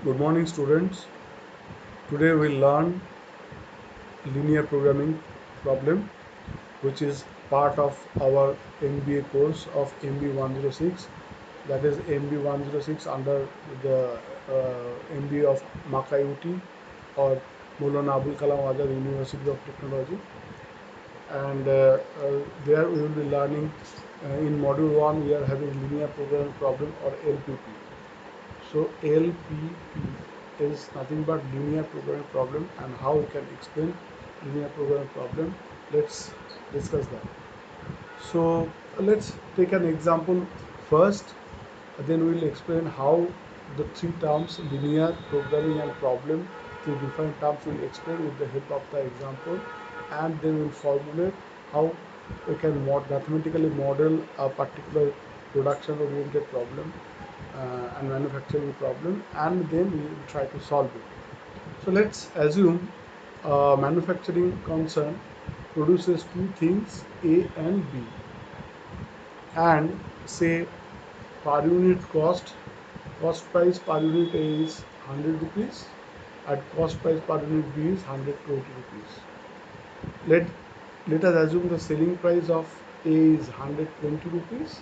Good morning, students. Today we'll learn linear programming problem, which is part of our MBA course of MB 106. That is MB 106 under the MBA of Makayuti or Maulana Abul Kalam Azad University of Technology. And there we will be learning in module 1 we are having linear programming problem or LPP. So LPP is nothing but linear programming problem, and how we can explain linear programming problem. Let's discuss that. So let's take an example first, then we'll explain how the three terms linear, programming and problem, three different terms we'll explain with the help of the example, and then we'll formulate how we can mathematically model a particular production oriented problem and manufacturing problem, and then we will try to solve it. So let's assume manufacturing concern produces two things A and B, and say per unit cost price per unit A is 100 rupees and cost price per unit B is 120 rupees. Let us assume the selling price of A is 120 rupees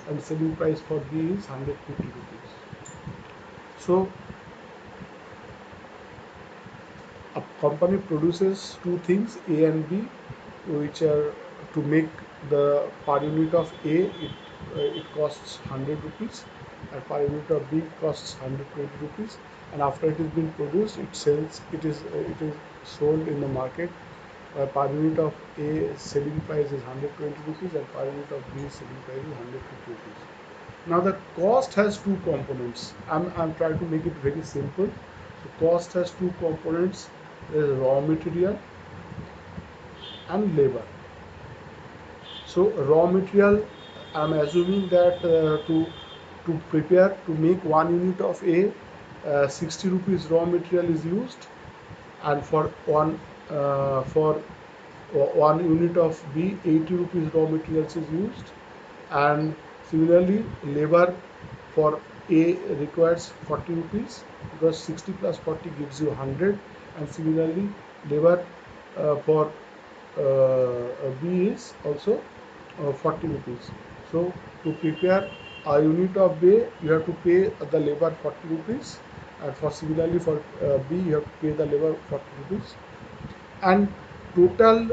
and selling price for B is 150 rupees. So a company produces two things A and B, which are to make the per unit of A it costs 100 rupees and per unit of B costs 120 rupees, and after it is being produced it is sold in the market. Per unit of A selling price is 120 rupees and per unit of B selling price is 150 rupees. Now the cost has two components. I'm trying to make it very simple. So cost has two components. There is raw material and labor. So raw material, I'm assuming that to prepare to make 1 unit of A, 60 rupees raw material is used, and for 1 unit of B, 80 rupees raw materials is used, and similarly labor for A requires 40 rupees because 60 plus 40 gives you 100, and similarly labor for B is also 40 rupees. So to prepare a unit of A, you have to pay the labor 40 rupees, and for similarly for B, you have to pay the labor 40 rupees, and total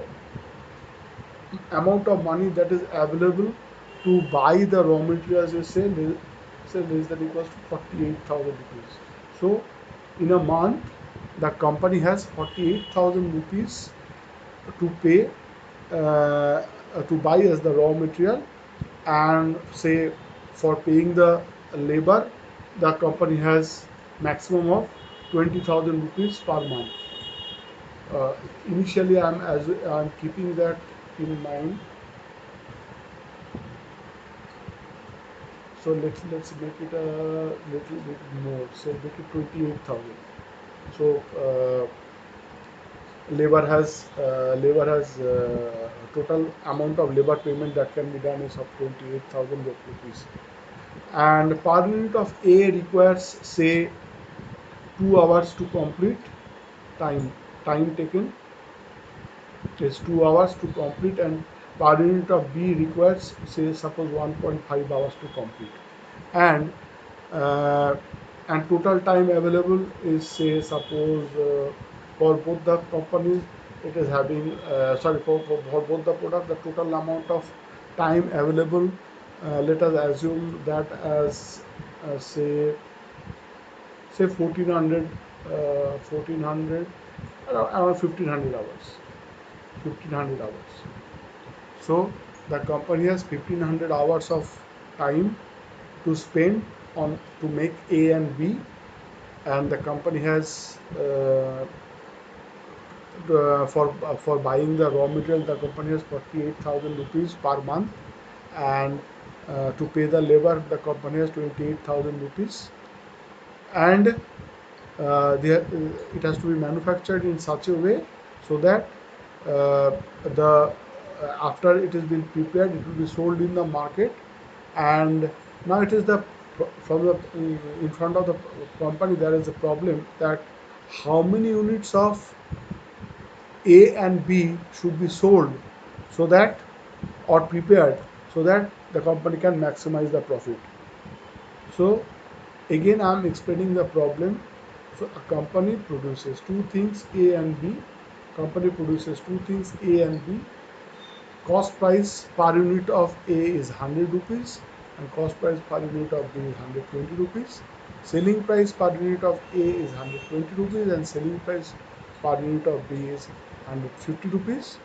amount of money that is available to buy the raw materials is say less than equals to 48,000 rupees. So in a month, the company has 48,000 rupees to pay to buy as the raw material, and say for paying the labor, the company has maximum of 20,000 rupees per month. Initially, I'm keeping that in mind. So let's make it a little bit more. Say make it 28,000. So total amount of labor payment that can be done is of 28,000 rupees. And per unit of A requires say 2 hours to complete. Time taken is 2 hours to complete, and per unit of B requires say suppose 1.5 hours to complete, and uh, and total time available is say suppose for both the companies it is having for both the product the total amount of time available, let us assume that as say 1400 around 1500 hours. 1500 hours. So the company has 1500 hours of time to spend on to make A and B, and the company has for buying the raw material, the company has 48,000 rupees per month, and to pay the labor, the company has 28,000 rupees, and it has to be manufactured in such a way so that the after it has been prepared, it will be sold in the market, and now it is the from the in front of the company there is a problem that how many units of A and B should be sold so that or prepared so that the company can maximize the profit. So again I am explaining the problem. So a company produces two things A and B. Company produces two things A and B. Cost price per unit of A is 100 rupees and cost price per unit of B is 120 rupees. Selling price per unit of A is 120 rupees and selling price per unit of B is 150 rupees.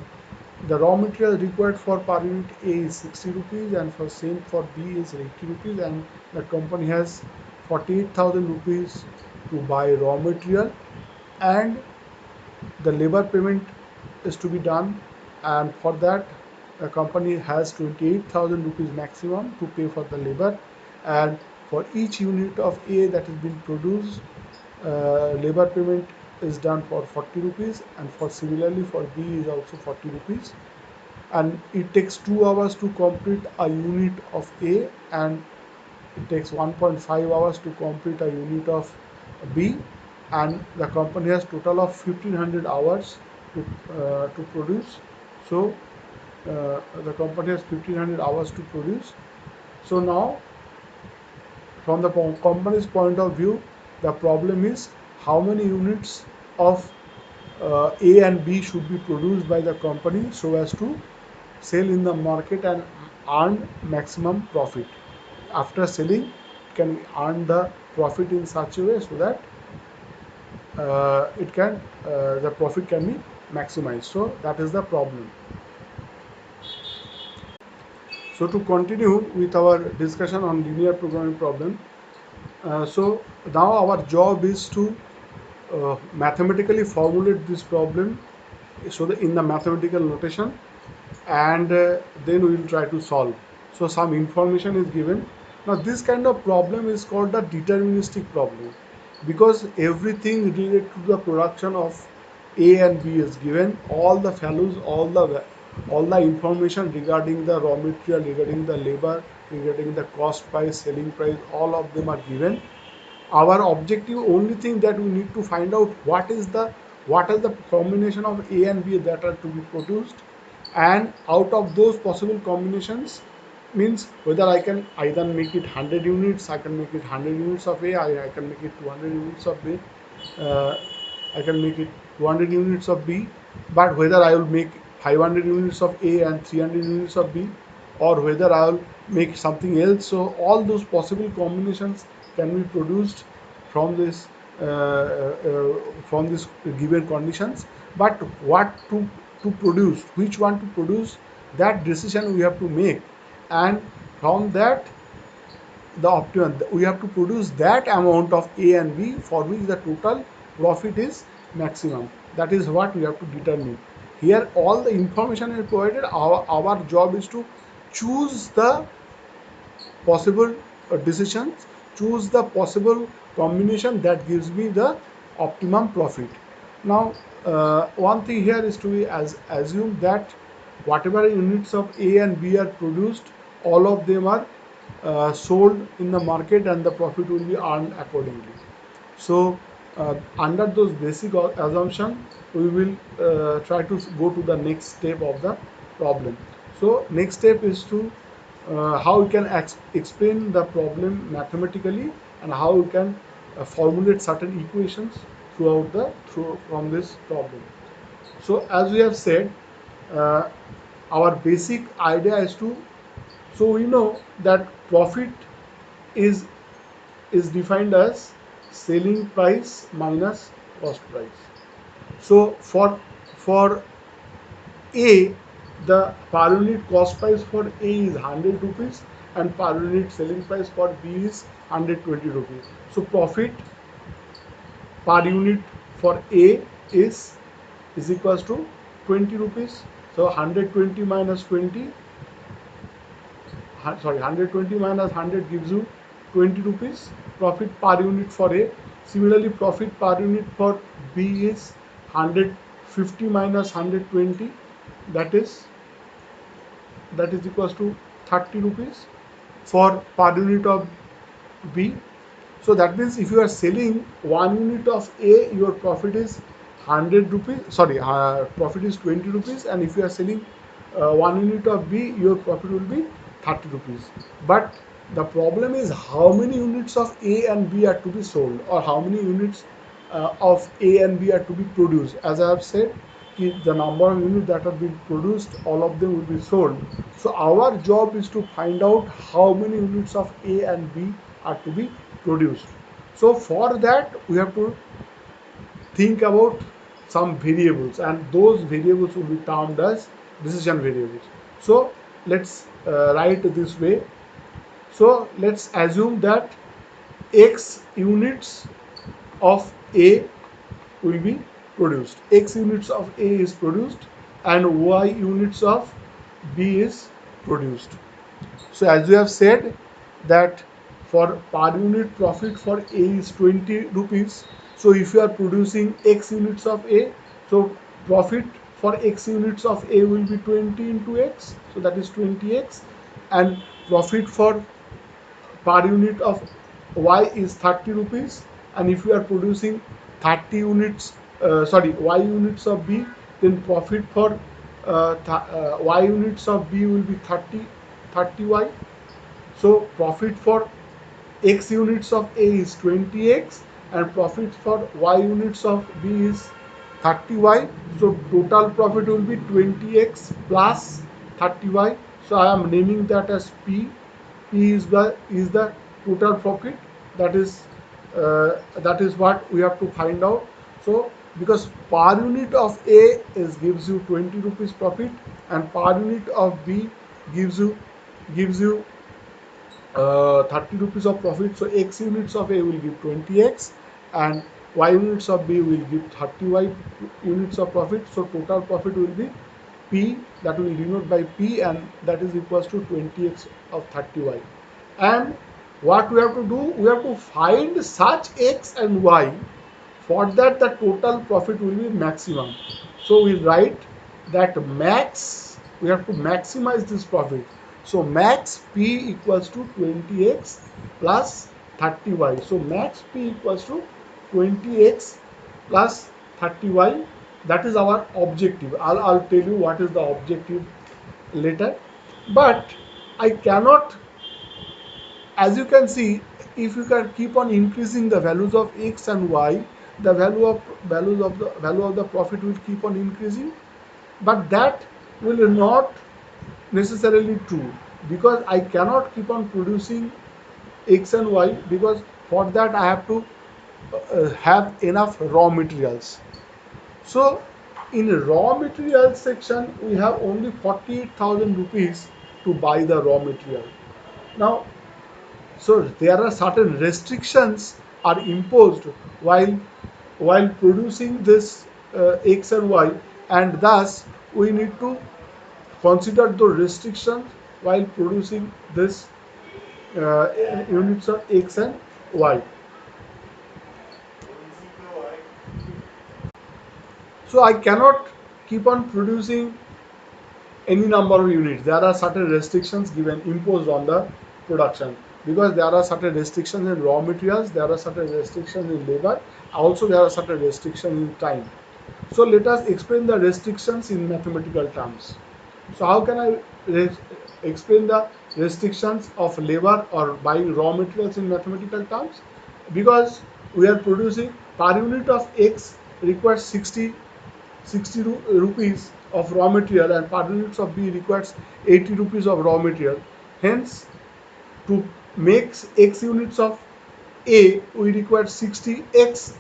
The raw material required for per unit A is 60 rupees and for same for B is 80 rupees, and the company has 48,000 rupees to buy raw material, and the labor payment is to be done, and for that the company has 28,000 rupees maximum to pay for the labor, and for each unit of A that has been produced, labor payment is done for 40 rupees, and for similarly for B is also 40 rupees, and it takes 2 hours to complete a unit of A, and it takes 1.5 hours to complete a unit of B, and the company has total of 1500 hours to produce. So the company has 1500 hours to produce. So now from the company's point of view, the problem is how many units of A and B should be produced by the company so as to sell in the market and earn maximum profit. After selling, it can earn the profit in such a way so that it can the profit can be maximized. So that is the problem. So to continue with our discussion on linear programming problem, so now our job is to mathematically formulate this problem so that in the mathematical notation, and then we will try to solve. So some information is given. Now this kind of problem is called the deterministic problem because everything related to the production of A and B is given. All the values, all the information regarding the raw material, regarding the labor, regarding the cost price, selling price, all of them are given. Our objective only thing that we need to find out what is the combination of A and B that are to be produced, and out of those possible combinations means whether I can either make it 100 units, I can make it 100 units of A, I can make it 200 units of B, uh, I can make it 200 units of B, but whether I will make 500 units of A and 300 units of B, or whether I will make something else. So all those possible combinations can be produced from this given conditions. But what to produce, which one to produce, that decision we have to make, and from that the optimum we have to produce that amount of A and B for which the total profit is maximum. That is what we have to determine. Here all the information is provided. Our job is to choose the possible decisions, choose the possible combination that gives me the optimum profit. Now one thing here is to be assume that whatever units of A and B are produced, all of them are sold in the market and the profit will be earned accordingly. So under those basic assumption, we will try to go to the next step of the problem. So next step is to how we can explain the problem mathematically, and how we can formulate certain equations through from this problem. So as we have said, uh, our basic idea is to, so we know that profit is defined as selling price minus cost price. So for A, the per unit cost price for A is 100 rupees and per unit selling price for B is 120 rupees. So profit per unit for A is equals to 20 rupees. So 120 minus 20, sorry, 120 minus 100 gives you 20 rupees profit per unit for A. Similarly, profit per unit for B is 150 minus 120, that is equals to 30 rupees. For per unit of B. So that means if you are selling 1 unit of A, your profit is 100 rupees. Sorry, profit is 20 rupees. And if you are selling 1 unit of B, your profit will be 30 rupees. But the problem is how many units of A and B are to be sold, or how many units of A and B are to be produced. As I have said, the number of units that have been produced, all of them will be sold. So our job is to find out how many units of A and B are to be produced. So for that we have to think about some variables, and those variables will be termed as decision variables. So let's write this way. So let's assume that X units of A will be produced. X units of A is produced and Y units of B is produced. So as you have said that for per unit profit for A is 20 rupees. So if you are producing X units of A, so profit for X units of A will be 20 into X. So that is 20X, and profit for per unit of Y is 30 rupees. And if you are producing 30 units, Y units of B, then profit for Y units of B will be 30Y. So profit for X units of A is 20X, and profit for Y units of B is 30Y. So total profit will be 20X plus 30Y. So I am naming that as P. P is the total profit. That is what we have to find out. So because per unit of A is gives you 20 rupees profit, and per unit of B gives you 30 rupees of profit. So X units of A will give 20X, and Y units of B will give 30Y units of profit. So total profit will be P, that will denote by P, and that is equals to 20X of 30Y. And what we have to do, we have to find such X and Y. For that the total profit will be maximum. So we write that max, we have to maximize this profit. So max P equals to 20X plus 30Y. So max P equals to 20X plus 30Y. That is our objective. I'll tell you what is the objective later. But I cannot, as you can see, if you can keep on increasing the values of X and Y, the value of the profit will keep on increasing. But that will not necessarily true, because I cannot keep on producing X and Y, because for that I have to have enough raw materials. So in raw materials section we have only 48,000 rupees to buy the raw material. Now, so there are certain restrictions are imposed while producing this X and Y, and thus we need to consider the restrictions while producing this units of X and Y. So I cannot keep on producing any number of units. There are certain restrictions given imposed on the production, because there are certain restrictions in raw materials, there are certain restrictions in labor, also there are certain restrictions in time. So let us explain the restrictions in mathematical terms. So how can I explain the restrictions of labor or buying raw materials in mathematical terms? Because we are producing per unit of X requires 60 rupees of raw material, and per units of B requires 80 rupees of raw material. Hence, to make X units of A, we require 60X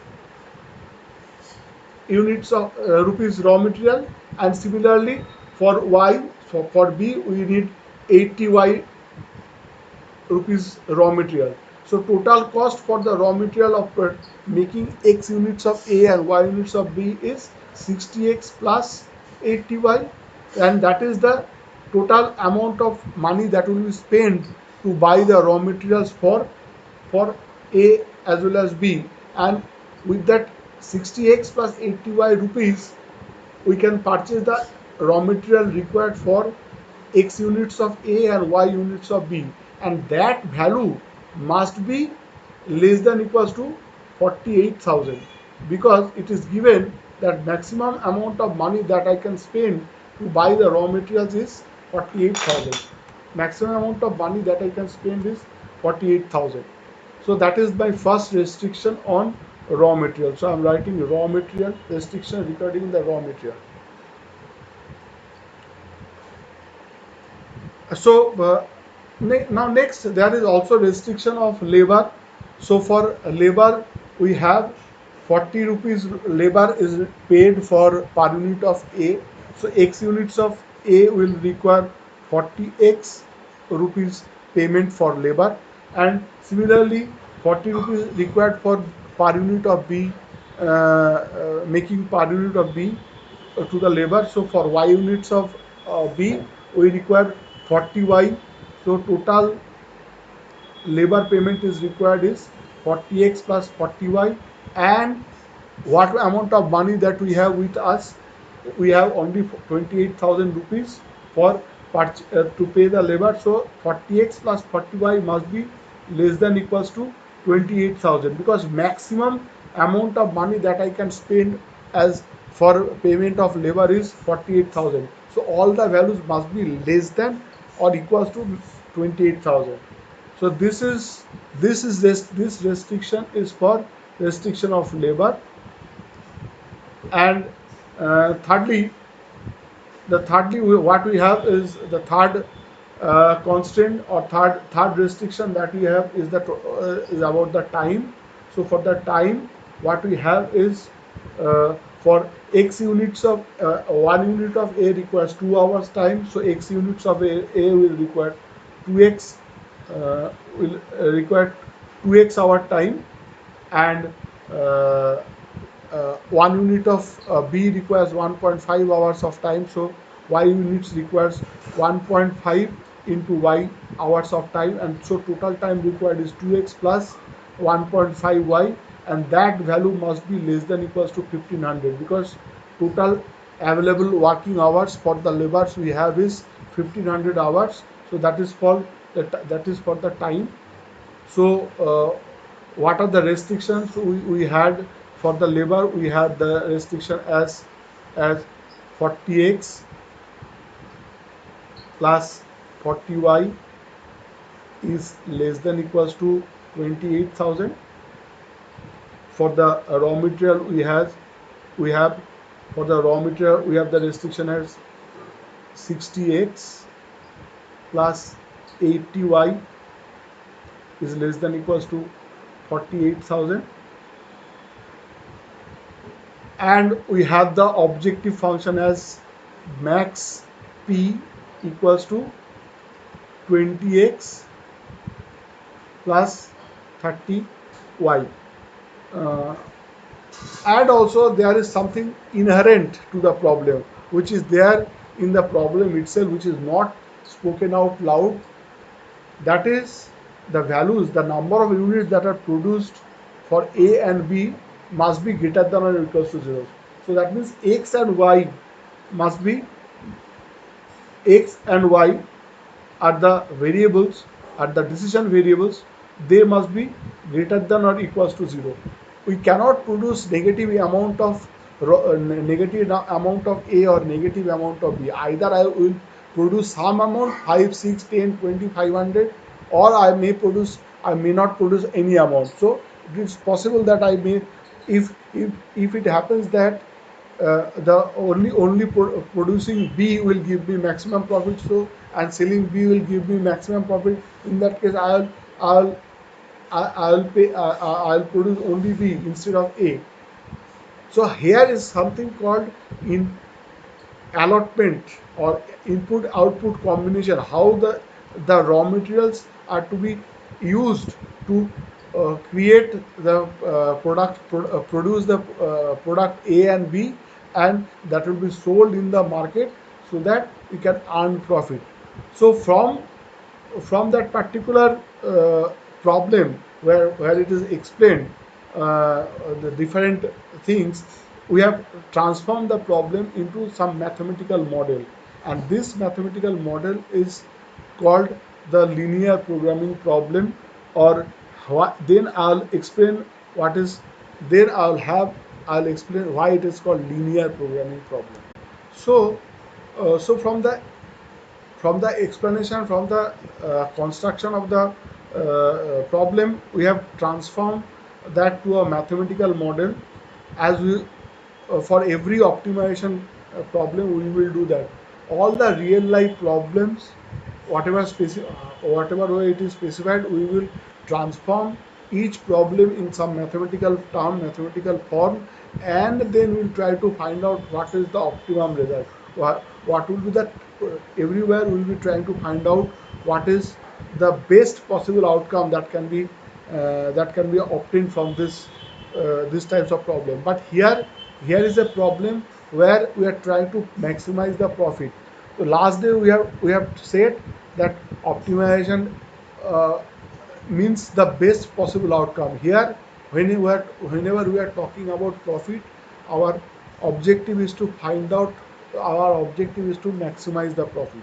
units of rupees raw material, and similarly for Y, for B we need 80Y rupees raw material. So total cost for the raw material of making X units of A and Y units of B is 60X plus 80Y, and that is the total amount of money that will be spent to buy the raw materials for A as well as B. And with that 60X plus 80Y rupees, we can purchase the raw material required for X units of A and Y units of B, and that value must be less than equals to 48,000, because it is given that maximum amount of money that I can spend to buy the raw materials is 48,000. Maximum amount of money that I can spend is 48,000. So that is my first restriction on raw material. So I'm writing raw material restriction regarding the raw material. So now next there is also restriction of labor. So for labor we have 40 rupees labor is paid for per unit of A. So X units of A will require 40x rupees payment for labor, and similarly 40 rupees required for per unit of B, making per unit of B to the labor. So for Y units of B, we require 40Y. So total labor payment is required is 40x plus 40Y. And what amount of money that we have with us? We have only 28,000 rupees for to pay the labor. So 40x plus 40y must be less than equals to 28,000, because maximum amount of money that I can spend as for payment of labor is 48,000. So all the values must be less than or equals to 28,000. So this restriction is for restriction of labor. And thirdly, what we have is the third constraint, or third restriction that we have is that is about the time. So for the time, what we have is for x units of 1 unit of A requires 2 hours time. So x units of A will require 2x, will require 2x hour time. And uh, 1 unit of B requires 1.5 hours of time. So Y units requires 1.5 into Y hours of time, and so total time required is 2x plus 1.5y, and that value must be less than equals to 1500, because total available working hours for the laborers we have is 1500 hours. So that is for the time. So what are the restrictions we had for the labor? We had the restriction as 40x plus 40y is less than equals to 28,000. For the raw material we have for the raw material we have the restriction as 60x plus 80y is less than equals to 48,000. And we have the objective function as max p equals to 20x plus 30y. Uh, and also there is something inherent to the problem which is there in the problem itself, which is not spoken out loud. That is the values, the number of units that are produced for A and B must be greater than or equals to 0. So that means x and y must be x and y are the variables, are the decision variables. They must be greater than or equals to 0. We cannot produce negative amount of negative amount of A or negative amount of B. Either I will produce some amount 5, 6, 10, 20, 500, or I may not produce any amount. So it is possible that I may, if it happens that the producing B will give me maximum profit, so and selling B will give me maximum profit. In that case, I'll I'll pay I'll produce only B instead of A. So here is something called in allotment or input output combination, how the raw materials are to be used to create the produce the product A and B, and that will be sold in the market so that we can earn profit. So from that particular problem where it is explained the different things, we have transformed the problem into some mathematical model, and this mathematical model is called the linear programming problem. or what, then I'll explain what is, then I'll explain why it is called linear programming problem. So so from the explanation, from the construction of the problem, we have transformed that to a mathematical model. As we For every optimization problem, we will do that. All the real life problems, whatever way it is specified, we will transform each problem in some mathematical term, mathematical form, and then we'll try to find out what is the optimum result. What will be that? Everywhere we'll be trying to find out what is the best possible outcome that can be obtained from this types of problem. But here is a problem where we are trying to maximize the profit. So last day we have said that optimization uh, means the best possible outcome. Here, whenever we are talking about profit, our objective is to find out, our objective is to maximize the profit.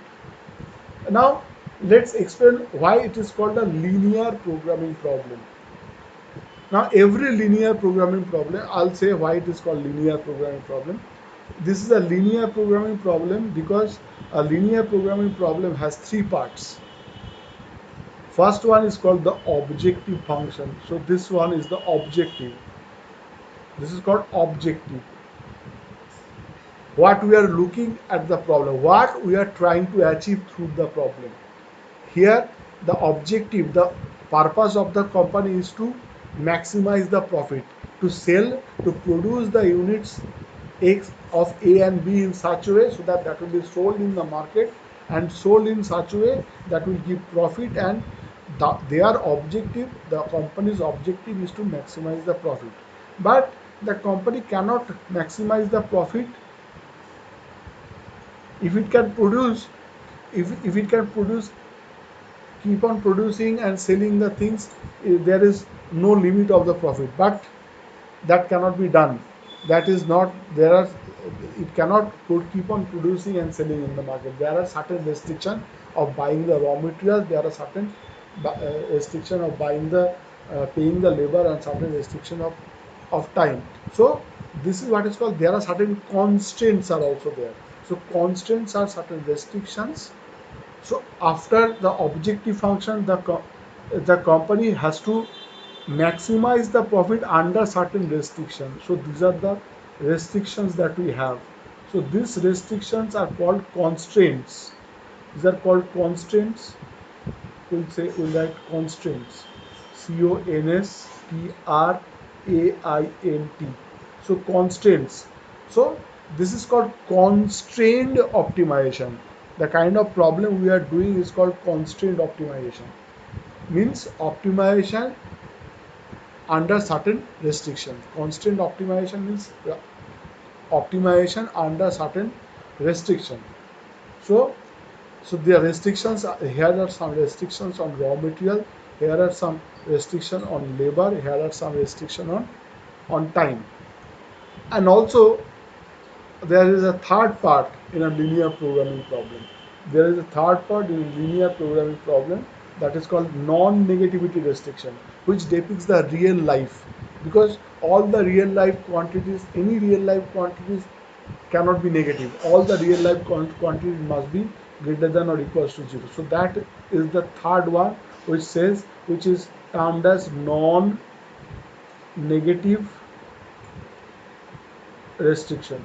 Now let's explain why it is called a linear programming problem. Now every linear programming problem, I'll say why it is called linear programming problem. This is a linear programming problem because a linear programming problem has three parts. First one is called the objective function. So this one is the objective. This is called objective. What we are looking at the problem, what we are trying to achieve through the problem. Here, the objective, the purpose of the company is to maximize the profit, to sell, to produce the units X of A and B in such a way so that that will be sold in the market and sold in such a way that will give profit, and their objective, the company's objective is to maximize the profit. But the company cannot maximize the profit if it can produce, if it can produce, keep on producing and selling the things, there is no limit of the profit. But that cannot be done. That is not, there are, it cannot keep on producing and selling in the market. There are certain restriction of buying the raw materials, there are certain restriction of buying the paying the labor, and certain restriction of time. So this is what is called, there are certain constraints are also there. So constraints are certain restrictions. So after the objective function, the company has to maximize the profit under certain restrictions. So these are the restrictions that we have. So these restrictions are called constraints. These are called constraints. We'll write constraints. Constraint. So constraints. So this is called constrained optimization. The kind of problem we are doing is called constrained optimization. Means optimization under certain restrictions. Constraint optimization means optimization under certain restriction. So so the restrictions here are some restrictions on raw material, here are some restriction on labor, here are some restriction on time. And also there is a third part in a linear programming problem. There is a third part in a linear programming problem that is called non-negativity restriction, which depicts the real life. Because all the real life quantities, any real life quantities cannot be negative. All the real life quantities must be greater than or equals to zero. So that is the third one, which is termed as non-negative restriction.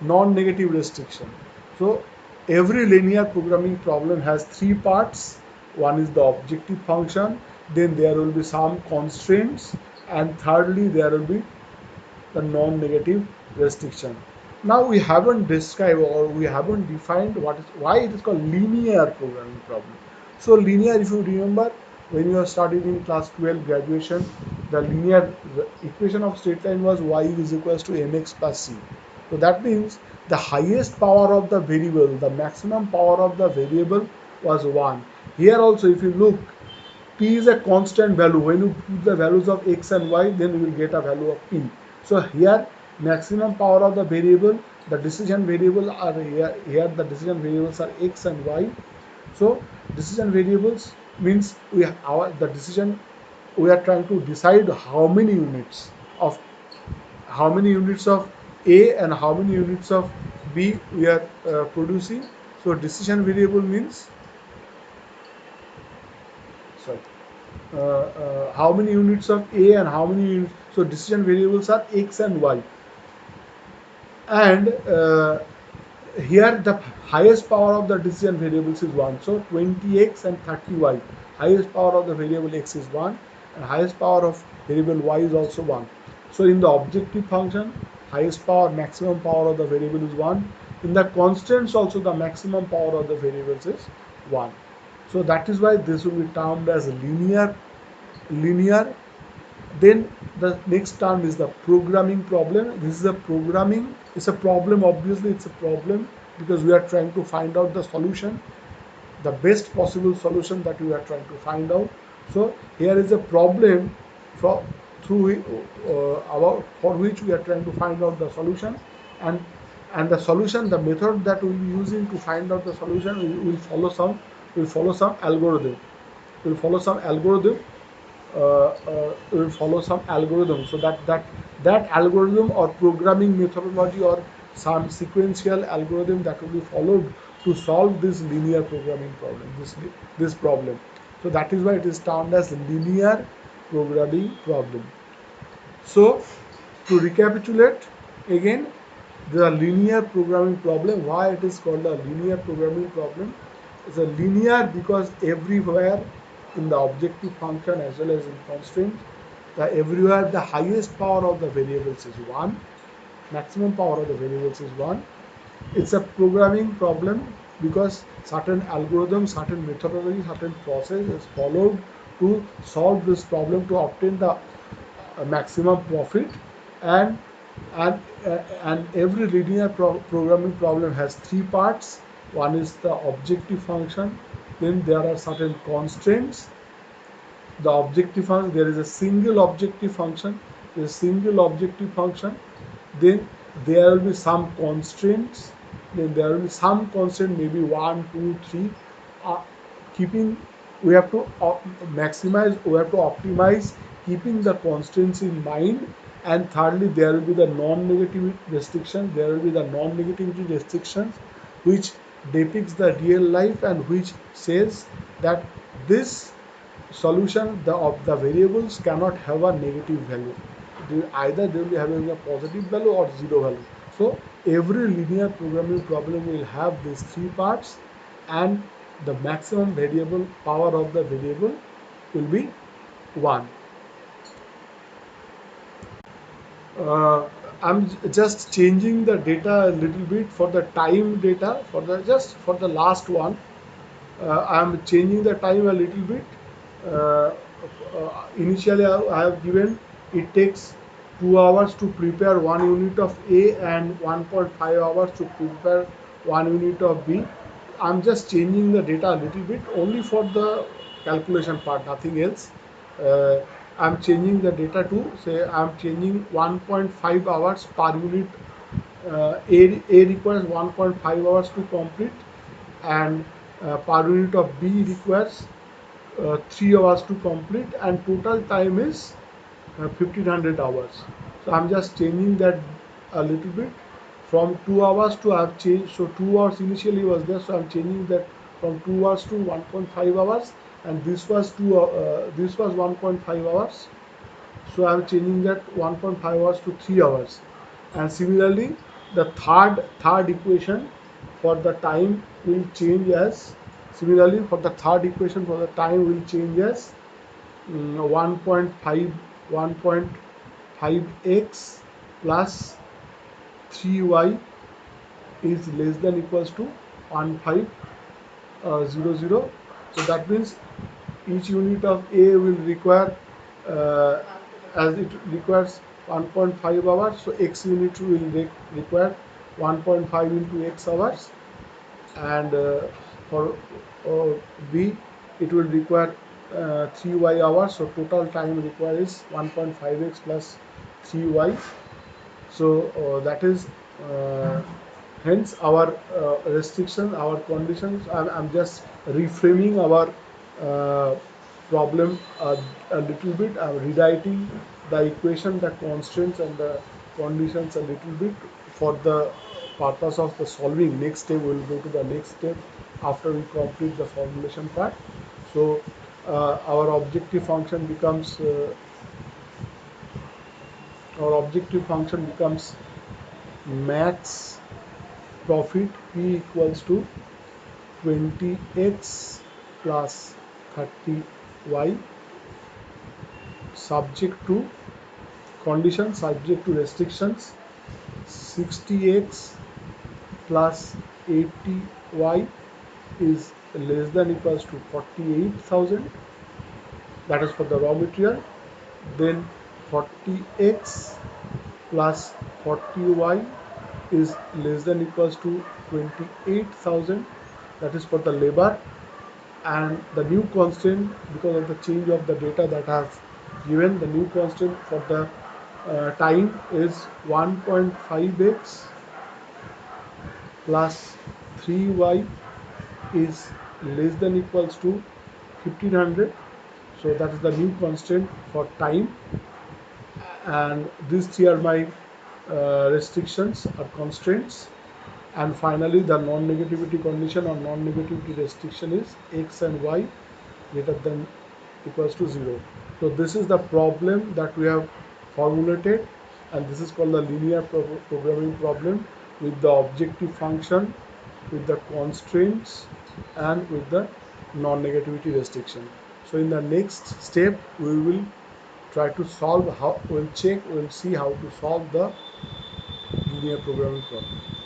Non-negative restriction. So every linear programming problem has three parts. One is the objective function, then there will be some constraints, and thirdly there will be the non-negative restriction. Now we haven't described or we haven't defined why it is called linear programming problem. So linear, if you remember, when you are studied in class 12 graduation, the linear equation of straight line was y is equals to mx plus c. So that means the highest power of the variable, the maximum power of the variable was 1. Here also if you look, p is a constant value. When you put the values of x and y, then you will get a value of p. So here maximum power of the variable, the decision variable are here the decision variables are x and y. So decision variables means the decision, we are trying to decide of how many units of A and how many units of B we are producing. So decision variable means, sorry, how many units of A and how many units. So decision variables are X and Y, and here the highest power of the decision variables is 1. So 20x and 30y, highest power of the variable x is 1 and highest power of variable y is also 1. So in the objective function, highest power, maximum power of the variable is 1. In the constants also, the maximum power of the variables is 1. So that is why this will be termed as linear. Then the next term is the programming problem. This is a programming, it's a problem, obviously it's a problem, because we are trying to find out the solution, the best possible solution that we are trying to find out. So here is a problem for through for which we are trying to find out the solution, and the solution, the method that we will be using to find out the solution, will follow some algorithm. Will follow some algorithm will follow some algorithm, so that algorithm or programming methodology or some sequential algorithm that will be followed to solve this linear programming problem, this problem. So that is why it is termed as linear programming problem. So to recapitulate again, the linear programming problem, why it is called a linear programming problem? It's a linear because everywhere in the objective function as well as in constraint, everywhere the highest power of the variables is 1, maximum power of the variables is 1. It's a programming problem because certain algorithm, certain methodology, certain process is followed to solve this problem to obtain the maximum profit. and and every linear programming problem has three parts. One is the objective function, then there are certain constraints. The objective function, there is a single objective function, there is a single objective function, then there will be some constraints, then there will be some constraint, maybe one, two, three, uh, keeping, we have to maximize, we have to optimize, keeping the constraints in mind. And thirdly, there will be the non-negative restriction, there will be the non-negativity restrictions, which depicts the real life and which says that this solution, of the variables cannot have a negative value. Either they will be having a positive value or zero value. So every linear programming problem will have these three parts, and the maximum variable power of the variable will be 1. uh, I'm just changing the data a little bit for the time data, for the just for the last one. I'm changing the time a little bit. Uh, Initially, I have given it takes 2 hours to prepare 1 unit of A and 1.5 hours to prepare 1 unit of B. I'm just changing the data a little bit only for the calculation part, nothing else. Uh, I'm changing the data to say I'm changing 1.5 hours per unit. A requires 1.5 hours to complete, and per unit of B requires 3 hours to complete, and total time is 1500 hours. So I'm just changing that a little bit from 2 hours to, I've changed, so 2 hours initially was there, so I'm changing that from 2 hours to 1.5 hours, and this was 1.5 hours, so I'm changing that 1.5 hours to 3 hours. And similarly, the third equation for the time will change as, similarly for the third equation for the time will change as 1.5 1.5x plus 3y is less than equals to 1500. So that means each unit of A will require, uh, as it requires 1.5 hours, so X unit will require 1.5 into X hours, and for B it will require 3y hours, so total time required is 1.5x plus 3y. So that is, uh, hence our restriction, our conditions. I'm just reframing our uh, problem a little bit. I'm rewriting the equation, the constraints and the conditions a little bit for the purpose of the solving. Next step, we'll go to the next step after we complete the formulation part. So our objective function becomes max profit P equals to 20x plus 30y, subject to conditions, subject to restrictions. 60x plus 80y is less than equals to 48,000. That is for the raw material. Then 40x plus 40y is less than equals to 28,000. That is for the labor. And the new constant, because of the change of the data that I have given, the new constant for the time is 1.5x plus 3y is less than equals to 1500. So that is the new constant for time, and these three are my restrictions or constraints. And finally the non-negativity condition or non-negativity restriction is x and y greater than equals to 0. So this is the problem that we have formulated, and this is called the linear programming problem with the objective function, with the constraints and with the non-negativity restriction. So in the next step we will try to solve how, we'll see how to solve the linear programming problem.